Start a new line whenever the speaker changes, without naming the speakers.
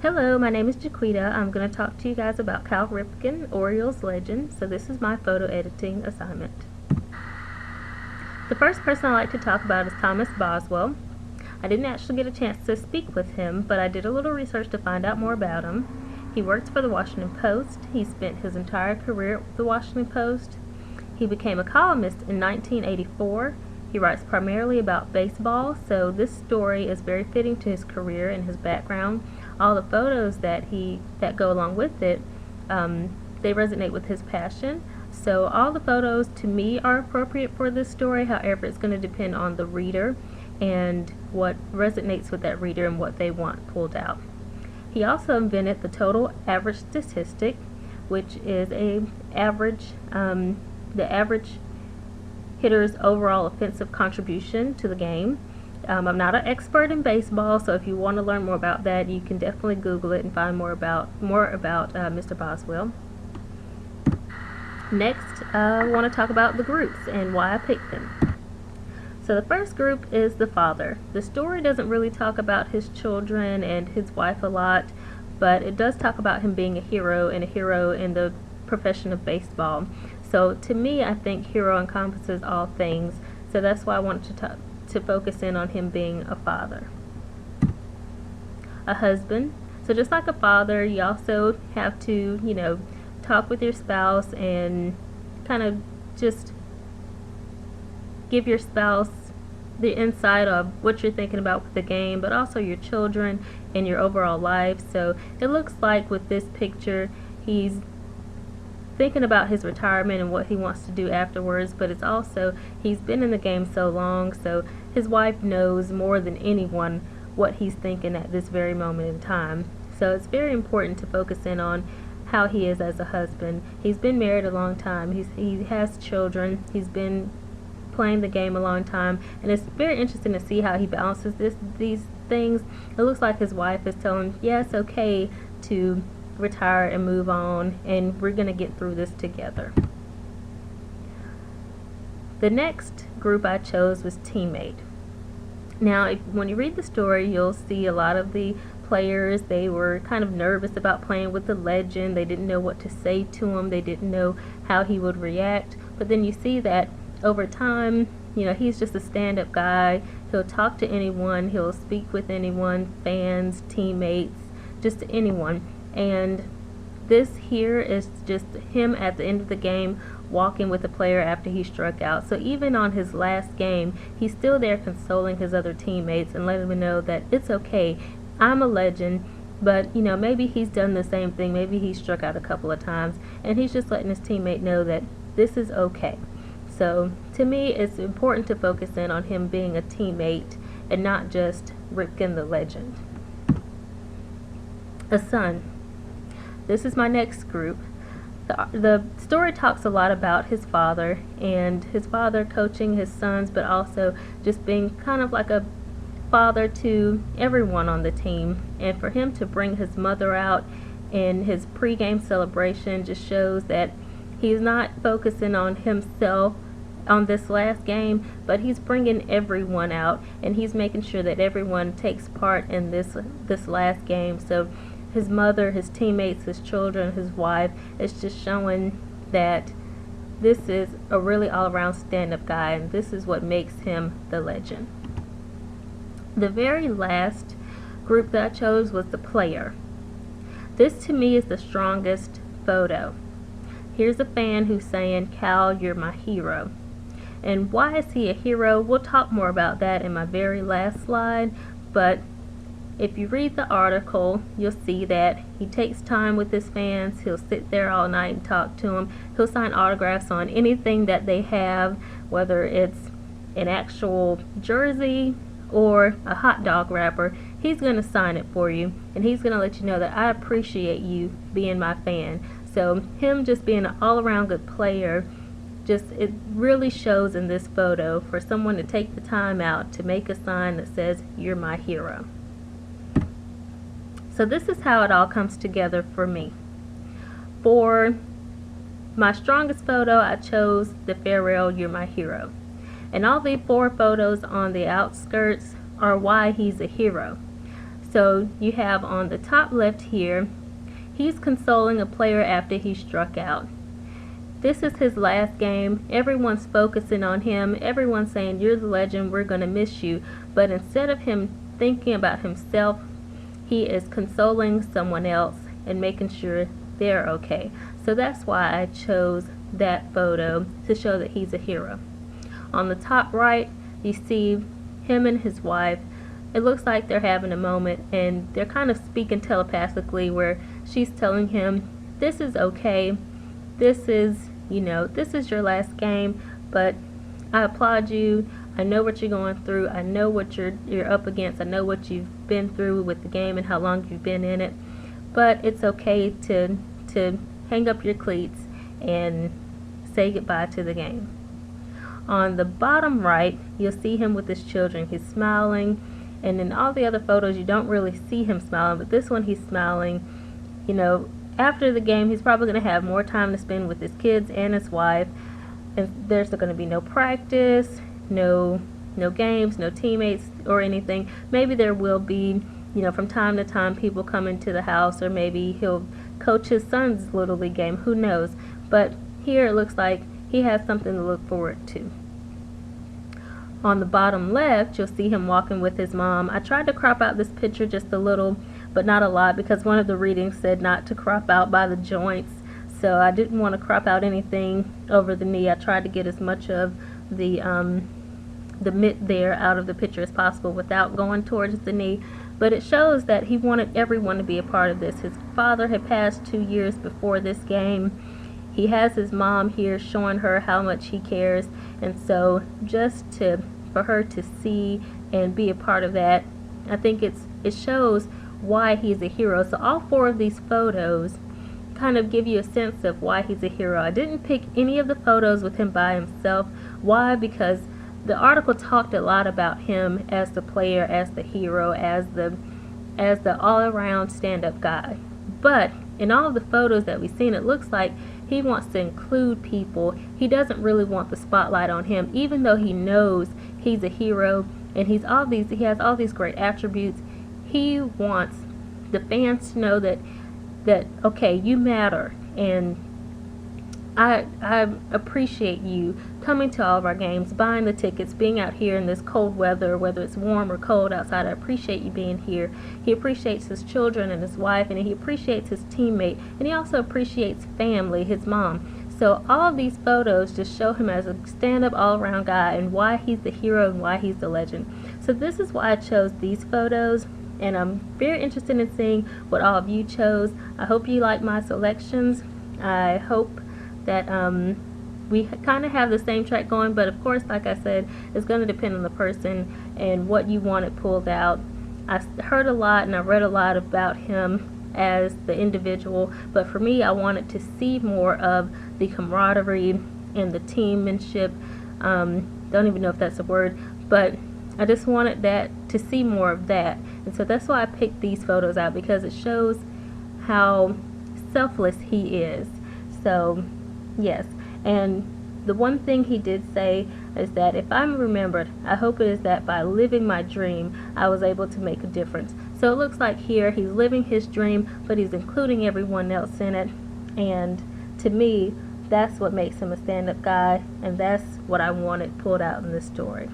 Hello, my name is Jeaquetta. I'm going to talk to you guys about Cal Ripkin, Orioles legend. So this is my photo editing assignment. The first person I'd like to talk about is Thomas Boswell. I didn't actually get a chance to speak with him, but I did a little research to find out more about him. He worked for the Washington Post. He spent his entire career with the Washington Post. He became a columnist in 1984. He writes primarily about baseball, so this story is very fitting to his career and his background. All the photos that go along with it, they resonate with his passion. So all the photos to me are appropriate for this story. However, it's going to depend on the reader and what resonates with that reader and what they want pulled out. He also invented the total average statistic, which is the average hitter's overall offensive contribution to the game. I'm not an expert in baseball, so if you want to learn more about that, you can definitely Google it and find more about Mr. Boswell. Next, I want to talk about the groups and why I picked them. So the first group is the father. The story doesn't really talk about his children and his wife a lot, but it does talk about him being a hero and a hero in the profession of baseball. So to me, I think hero encompasses all things, so that's why I wanted to focus in on him being a father. A husband. So just like a father, you also have to, talk with your spouse and kind of just give your spouse the insight of what you're thinking about with the game, but also your children and your overall life. So it looks like with this picture, he's thinking about his retirement and what he wants to do afterwards, but it's also he's been in the game so long, so his wife knows more than anyone what he's thinking at this very moment in time. So it's very important to focus in on how he is as a husband. He's been married a long time. He has children. He's been playing the game a long time, and it's very interesting to see how he balances these things. It looks like his wife is telling him, yeah, it's okay to retire and move on, and we're going to get through this together. The next group I chose was teammate. Now, when you read the story, you'll see a lot of the players, they were kind of nervous about playing with the legend. They didn't know what to say to him. They didn't know how he would react. But then you see that over time, he's just a stand-up guy. He'll talk to anyone. He'll speak with anyone, fans, teammates, just anyone. And this here is just him at the end of the game walking with the player after he struck out. So even on his last game, he's still there consoling his other teammates and letting them know that it's okay. I'm a legend, but maybe he's done the same thing. Maybe he struck out a couple of times, and he's just letting his teammate know that this is okay. So to me, it's important to focus in on him being a teammate and not just Ripkin the legend. A son. This is my next group. The story talks a lot about his father and his father coaching his sons, but also just being kind of like a father to everyone on the team. And for him to bring his mother out in his pregame celebration just shows that he's not focusing on himself on this last game, but he's bringing everyone out, and he's making sure that everyone takes part in this last game. So his mother, his teammates, his children, his wife, it's just showing that this is a really all-around stand-up guy, and this is what makes him the legend. The very last group that I chose was the player. This to me is the strongest photo. Here's a fan who's saying, "Cal, you're my hero." And why is he a hero? We'll talk more about that in my very last slide, but if you read the article, you'll see that he takes time with his fans. He'll sit there all night and talk to them. He'll sign autographs on anything that they have, whether it's an actual jersey or a hot dog wrapper. He's going to sign it for you, and he's going to let you know that I appreciate you being my fan. So him just being an all-around good player, it really shows in this photo for someone to take the time out to make a sign that says, "You're my hero." So this is how it all comes together for me. For my strongest photo, I chose the farewell, "You're my hero." And all the 4 photos on the outskirts are why he's a hero. So you have on the top left here, he's consoling a player after he struck out. This is his last game. Everyone's focusing on him. Everyone's saying, you're the legend, we're going to miss you. But instead of him thinking about himself, he is consoling someone else and making sure they're okay. So that's why I chose that photo, to show that he's a hero. On the top right, you see him and his wife. It looks like they're having a moment, and they're kind of speaking telepathically, where she's telling him, this is okay. This is, this is your last game, but I applaud you. I know what you're going through. I know what you're up against. I know what you've been through with the game and how long you've been in it. But it's okay to hang up your cleats and say goodbye to the game. On the bottom right, you'll see him with his children. He's smiling, and in all the other photos you don't really see him smiling, but this one he's smiling. After the game, he's probably going to have more time to spend with his kids and his wife, and there's going to be no practice, no games, no teammates or anything. Maybe there will be, from time to time, people come into the house, or maybe he'll coach his son's Little League game, who knows. But here it looks like he has something to look forward to. On the bottom left, you'll see him walking with his mom. I tried to crop out this picture just a little, but not a lot, because one of the readings said not to crop out by the joints. So I didn't want to crop out anything over the knee. I tried to get as much of the mitt there out of the picture as possible without going towards the knee. But it shows that he wanted everyone to be a part of this. His father had passed 2 years before this game. He has his mom here showing her how much he cares, and so just for her to see and be a part of that, I think it shows why he's a hero. So all 4 of these photos kind of give you a sense of why he's a hero. I didn't pick any of the photos with him by himself. Why? Because the article talked a lot about him as the player, as the hero, as the all-around stand-up guy. But in all of the photos that we've seen, it looks like he wants to include people. He doesn't really want the spotlight on him, even though he knows he's a hero and he has all these great attributes. He wants the fans to know that okay, you matter, and I appreciate you coming to all of our games, buying the tickets, being out here in this cold weather, whether it's warm or cold outside. I appreciate you being here. He appreciates his children and his wife, and he appreciates his teammate, and he also appreciates family, his mom. So all of these photos just show him as a stand-up all-around guy, and why he's the hero and why he's the legend. So this is why I chose these photos, and I'm very interested in seeing what all of you chose. I hope you like my selections. I hope that we kind of have the same track going, but of course, like I said, it's going to depend on the person and what you wanted pulled out. I heard a lot and I read a lot about him as the individual, but for me, I wanted to see more of the camaraderie and the teammanship. Don't even know if that's a word, but I just wanted to see more of that, and so that's why I picked these photos out, because it shows how selfless he is. So yes, and the one thing he did say is that if I'm remembered, I hope it is that by living my dream, I was able to make a difference. So it looks like here he's living his dream, but he's including everyone else in it, and to me, that's what makes him a stand-up guy, and that's what I wanted pulled out in this story.